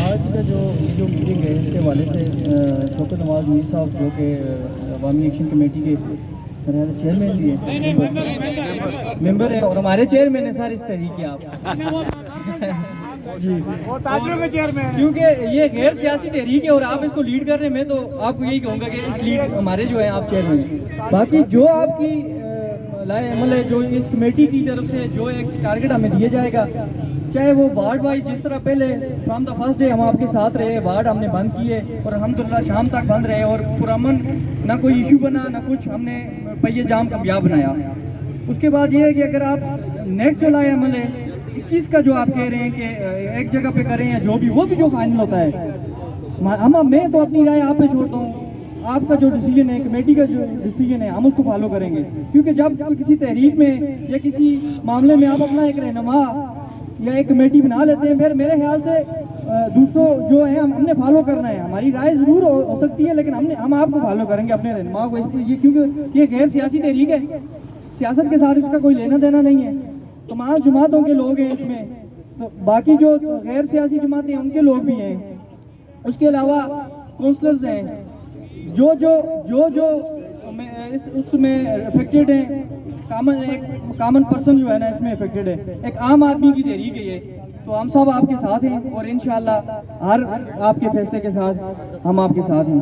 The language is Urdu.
آج کا جو میٹنگ ہے اس کے حوالے سے شوکت نواز میر صاحب جو کہ عوامی ایکشن کمیٹی کے چیئرمین بھی ہیں، ممبر ہیں اور ہمارے چیئرمین ہیں سر اس تحریک کے آپ جی وہ تاجروں کے چیئرمین، کیونکہ یہ غیر سیاسی تحریک ہے اور آپ اس کو لیڈ کر رہے ہیں. میں تو آپ کو یہی کہوں گا کہ اس لیڈ ہمارے جو ہیں آپ چیئرمین ہیں. باقی جو آپ کی لائے عمل ہے جو اس کمیٹی کی طرف سے جو ایک ٹارگٹ ہمیں دیا جائے گا، چاہے وہ وارڈ وائز جس طرح پہلے فرام دا فرسٹ ڈے ہم آپ کے ساتھ رہے، وارڈ ہم نے بند کیے اور الحمدللہ شام تک بند رہے اور پرامن نہ کوئی ایشو بنا نہ کچھ، ہم نے پہیے جام کامیاب بنایا. اس کے بعد یہ ہے کہ اگر آپ نیکسٹ جو لائے عمل ہے 21 کا جو آپ کہہ رہے ہیں کہ ایک جگہ پہ کریں یا جو بھی وہ بھی جو فائنل ہوتا ہے، میں تو اپنی رائے آپ پہ چھوڑتا ہوں. آپ کا جو ڈیسیجن ہے، کمیٹی کا جو ڈیسیجن ہے، ہم اس کو فالو کریں گے. کیونکہ جب کسی تحریک میں یا کسی معاملے میں آپ اپنا ایک رہنما یا ایک کمیٹی بنا لیتے ہیں، پھر میرے خیال سے دوسروں جو ہیں ہم نے فالو کرنا ہے. ہماری رائے ضرور ہو سکتی ہے لیکن ہم آپ کو فالو کریں گے اپنے رہنما کو، اس لیے کیونکہ یہ غیر سیاسی تحریک ہے، سیاست کے ساتھ اس کا کوئی لینا دینا نہیں ہے. تمام جماعتوں کے لوگ ہیں اس میں، تو باقی جو غیر سیاسی جماعتیں ہیں ان کے لوگ بھی ہیں. اس کے علاوہ کونسلرز ہیں جو اس میں افیکٹڈ ہیں. کامن پرسن جو ہے نا اس میں افیکٹڈ ہے، ایک عام آدمی کی تحریک ہے یہ. تو ہم سب آپ کے ساتھ ہیں اور انشاءاللہ ہر آپ کے فیصلے کے ساتھ ہم آپ کے ساتھ ہیں.